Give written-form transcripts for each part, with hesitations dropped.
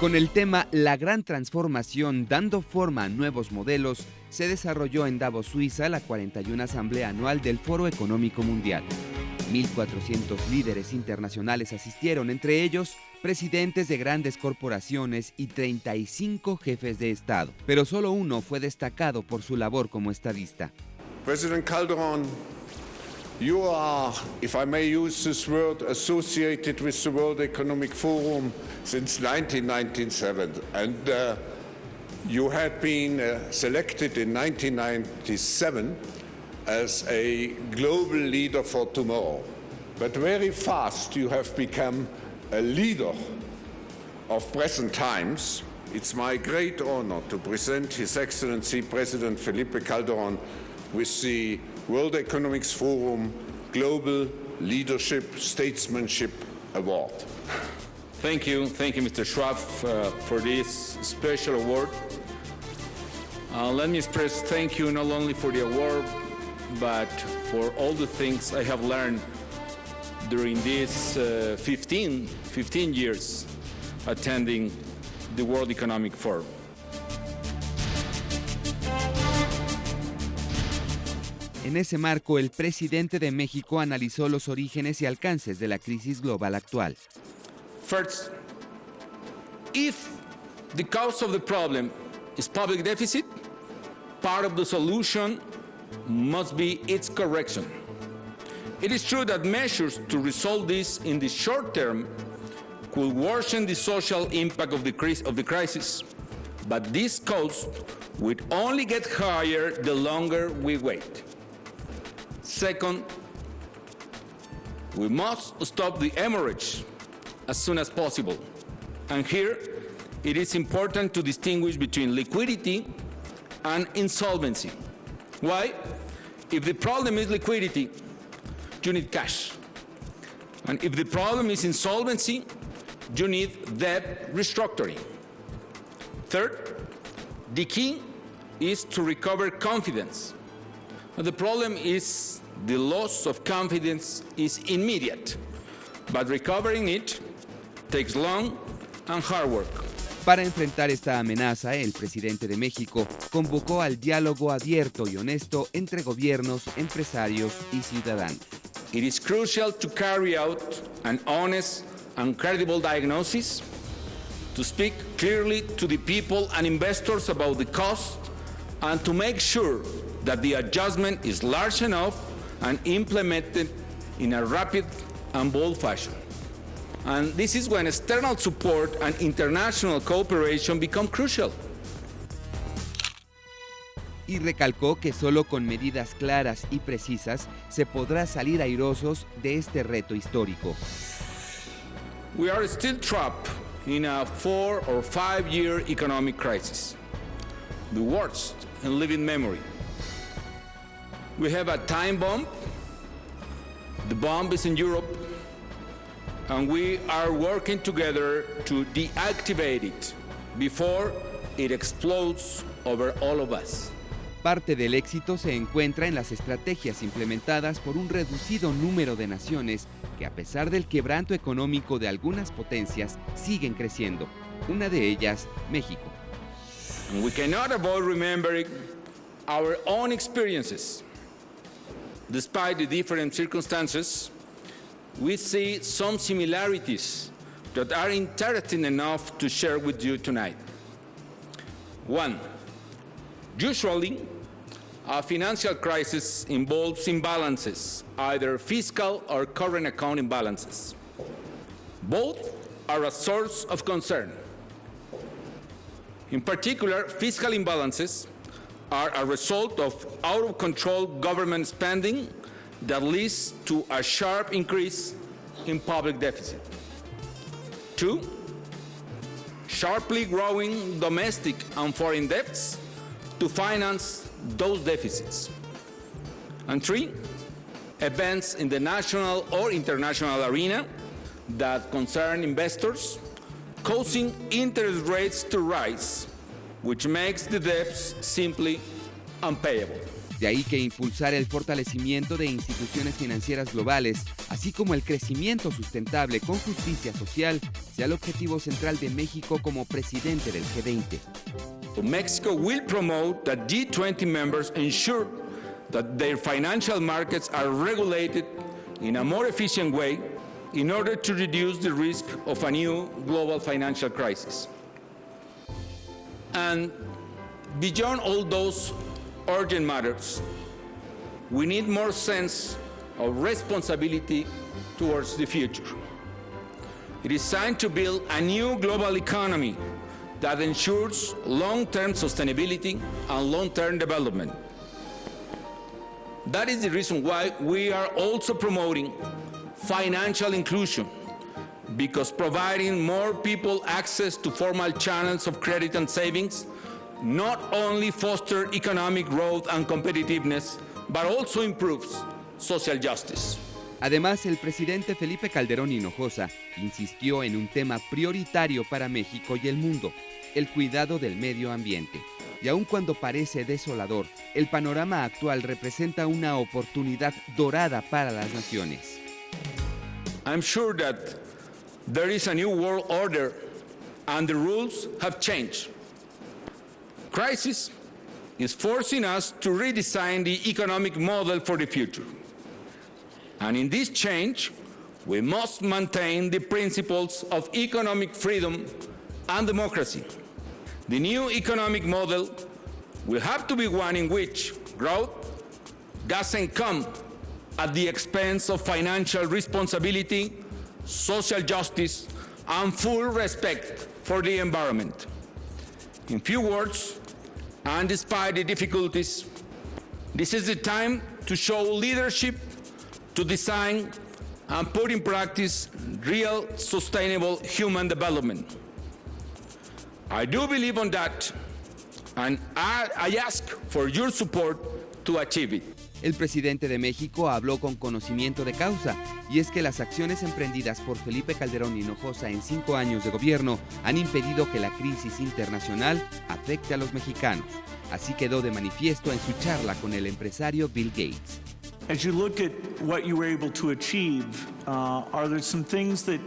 Con el tema La Gran Transformación dando forma a nuevos modelos, se desarrolló en Davos, Suiza, la 41 Asamblea Anual del Foro Económico Mundial. 1.400 líderes internacionales asistieron, entre ellos presidentes de grandes corporaciones y 35 jefes de Estado. Pero solo uno fue destacado por su labor como estadista. President Calderon, you are, if I may use this word, associated with the World Economic Forum since 1997, and you had been selected in 1997 as a global leader for tomorrow. But very fast you have become a leader of present times. It's my great honor to present His Excellency President Felipe Calderon with the World Economics Forum Global Leadership Statesmanship Award. Thank you, Mr. Schwab, for this special award. Let me express thank you not only for the award, but for all the things I have learned during these 15 years attending the World Economic Forum. En ese marco, el presidente de México analizó los orígenes y alcances de la crisis global actual. First, if the cause of the problem is public deficit, part of the solution must be its correction. It is true that measures to resolve this in the short term could worsen the social impact of the crisis, but this cost would only get higher the longer we wait. Second, we must stop the hemorrhage as soon as possible. And here, it is important to distinguish between liquidity and insolvency. Why? If the problem is liquidity, you need cash. And if the problem is insolvency, you need debt restructuring. Third, the key is to recover confidence. The problem is the loss of confidence is immediate, but recovering it takes long and hard work. Para enfrentar esta amenaza, el presidente de México convocó al diálogo abierto y honesto entre gobiernos, empresarios y ciudadanos. It is crucial to carry out an honest and credible diagnosis, to speak clearly to the people and investors about the cost, and to make sure that the adjustment is large enough and implemented in a rapid and bold fashion. And this is when external support and international cooperation become crucial. Y recalcó que solo con medidas claras y precisas se podrá salir airosos de este reto histórico. We are still trapped in a 4 or 5 year economic crisis, the worst in living memory. We have a time bomb. The bomb is in Europe, and we are working together to deactivate it before it explodes over all of us. Parte del éxito se encuentra en las estrategias implementadas por un reducido número de naciones que, a pesar del quebranto económico de algunas potencias, siguen creciendo. Una de ellas, México. And we cannot avoid remembering our own experiences. Despite the different circumstances, we see some similarities that are interesting enough to share with you tonight. One, usually, a financial crisis involves imbalances, either fiscal or current account imbalances. Both are a source of concern. In particular, fiscal imbalances are a result of out-of-control government spending that leads to a sharp increase in public deficit. Two, sharply growing domestic and foreign debts to finance those deficits. And three, events in the national or international arena that concern investors, causing interest rates to rise, which makes the debts simply unpayable. De ahí que impulsar el fortalecimiento de instituciones financieras globales, así como el crecimiento sustentable con justicia social, sea el objetivo central de México como presidente del G20. So Mexico will promote that G20 members ensure that their financial markets are regulated in a more efficient way in order to reduce the risk of a new global financial crisis. And beyond all those urgent matters, we need more sense of responsibility towards the future. It is time to build a new global economy that ensures long-term sustainability and long-term development. That is the reason why we are also promoting financial inclusion, because providing more people access to formal channels of credit and savings not only foster economic growth and competitiveness, but also improves social justice. Además, el presidente Felipe Calderón Hinojosa insistió en un tema prioritario para México y el mundo, el cuidado del medio ambiente. Y aun cuando parece desolador, el panorama actual representa una oportunidad dorada para las naciones. I'm sure that there is a new world order and the rules have changed. Crisis is forcing us to redesign the economic model for the future. And in this change, we must maintain the principles of economic freedom and democracy. The new economic model will have to be one in which growth doesn't come at the expense of financial responsibility, social justice, and full respect for the environment. In few words, and despite the difficulties, this is the time to show leadership, to design and put in practice real sustainable human development. I do believe on that, and I ask for your support to achieve it. El presidente de México habló con conocimiento de causa, y es que las acciones emprendidas por Felipe Calderón Hinojosa en 5 años de gobierno han impedido que la crisis internacional afecte a los mexicanos. Así quedó de manifiesto en su charla con el empresario Bill Gates. As you look at what you were able to achieve, are there some things that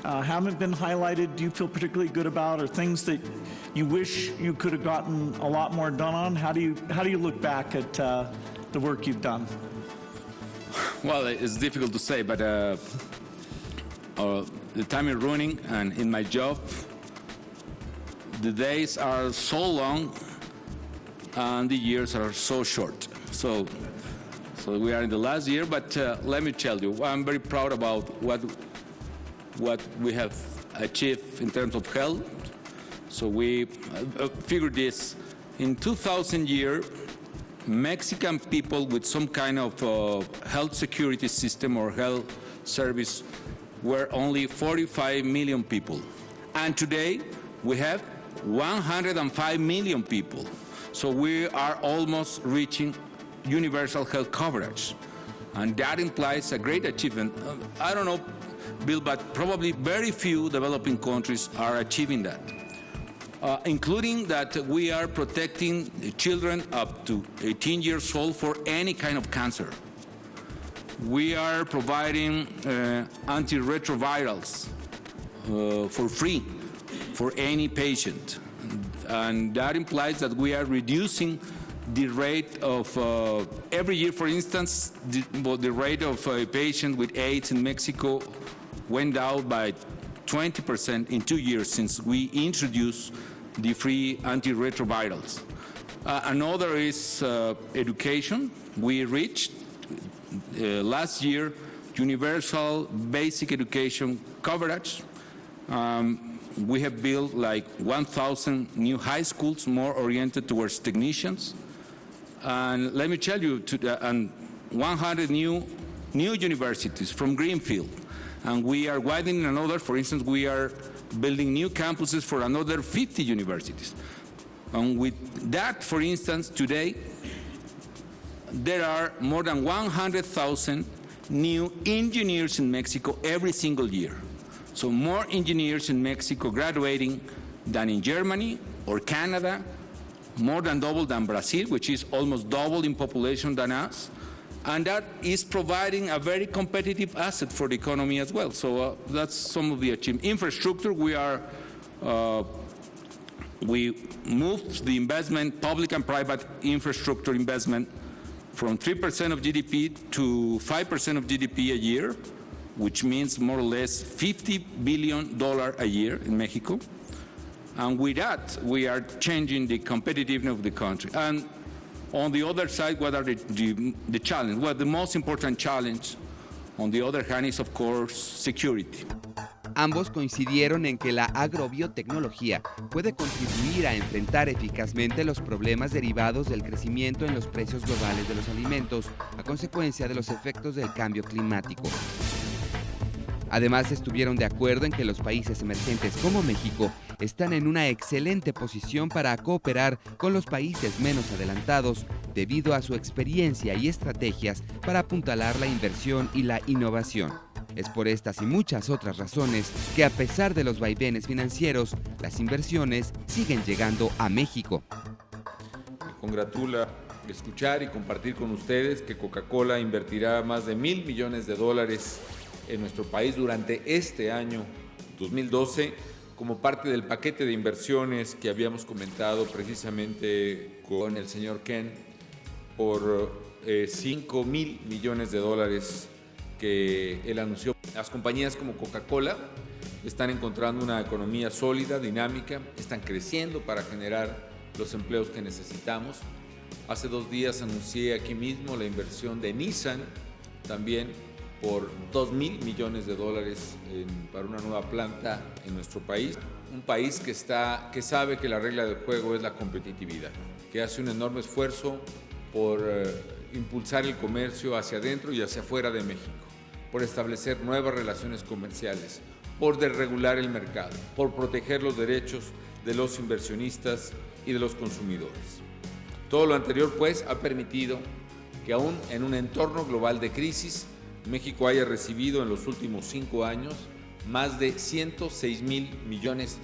haven't been highlighted you feel particularly good about, or things that you wish you could have gotten a lot more done on? How do you look back at the work you've done? Well, it's difficult to say, but the time is running, and in my job, the days are so long and the years are so short. So we are in the last year, but let me tell you, I'm very proud about what we have achieved in terms of health. So we figured this. In 2000 year, Mexican people with some kind of health security system or health service were only 45 million people. And today, we have 105 million people. So we are almost reaching universal health coverage. And that implies a great achievement. I don't know, Bill, but probably very few developing countries are achieving that. Including that we are protecting children up to 18 years old for any kind of cancer. We are providing antiretrovirals for free for any patient. And that implies that we are reducing the rate of, every year, for instance, the rate of a patient with AIDS in Mexico went down by 20% in 2 years since we introduced the free antiretrovirals. Another is education. We reached last year universal basic education coverage. We have built like 1,000 new high schools, more oriented towards technicians. And let me tell you, and 100 new universities from Greenfield. And we are widening another. For instance, we are building new campuses for another 50 universities. And with that, for instance, today, there are more than 100,000 new engineers in Mexico every single year. So more engineers in Mexico graduating than in Germany or Canada more than double than Brazil, which is almost double in population than us. And that is providing a very competitive asset for the economy as well. So that's some of the achievements. Infrastructure, we moved the investment, public and private infrastructure investment, from 3% of GDP to 5% of GDP a year, which means more or less $50 billion a year in Mexico. And with that, we are changing the competitiveness of the country. And on the other side, what are the challenge? Well, the most important challenge, on the other hand, is, of course, security. Ambos coincidieron en que la agrobiotecnología puede contribuir a enfrentar eficazmente los problemas derivados del crecimiento en los precios globales de los alimentos a consecuencia de los efectos del cambio climático. Además, estuvieron de acuerdo en que los países emergentes como México están en una excelente posición para cooperar con los países menos adelantados debido a su experiencia y estrategias para apuntalar la inversión y la innovación. Es por estas y muchas otras razones que, a pesar de los vaivenes financieros, las inversiones siguen llegando a México. Me congratula escuchar y compartir con ustedes que Coca-Cola invertirá más de $1,000 millones en nuestro país durante este año 2012 como parte del paquete de inversiones que habíamos comentado precisamente con el señor Ken por $5,000 millones que él anunció. Las compañías como Coca-Cola están encontrando una economía sólida, dinámica, están creciendo para generar los empleos que necesitamos. Hace 2 días anuncié aquí mismo la inversión de Nissan, también por $2,000 millones para una nueva planta en nuestro país. Un país que sabe que la regla del juego es la competitividad, que hace un enorme esfuerzo por impulsar el comercio hacia adentro y hacia afuera de México, por establecer nuevas relaciones comerciales, por desregular el mercado, por proteger los derechos de los inversionistas y de los consumidores. Todo lo anterior, pues, ha permitido que aún en un entorno global de crisis, México haya recibido en los últimos 5 años más de $106,000 millones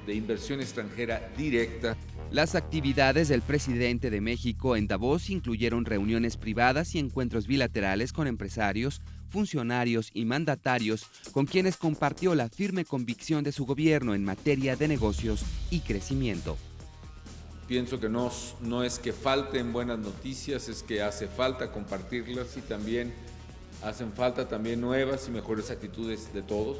de inversión extranjera directa. Las actividades del presidente de México en Davos incluyeron reuniones privadas y encuentros bilaterales con empresarios, funcionarios y mandatarios con quienes compartió la firme convicción de su gobierno en materia de negocios y crecimiento. Pienso que no es que falten buenas noticias, es que hace falta compartirlas y también hacen falta nuevas y mejores actitudes de todos.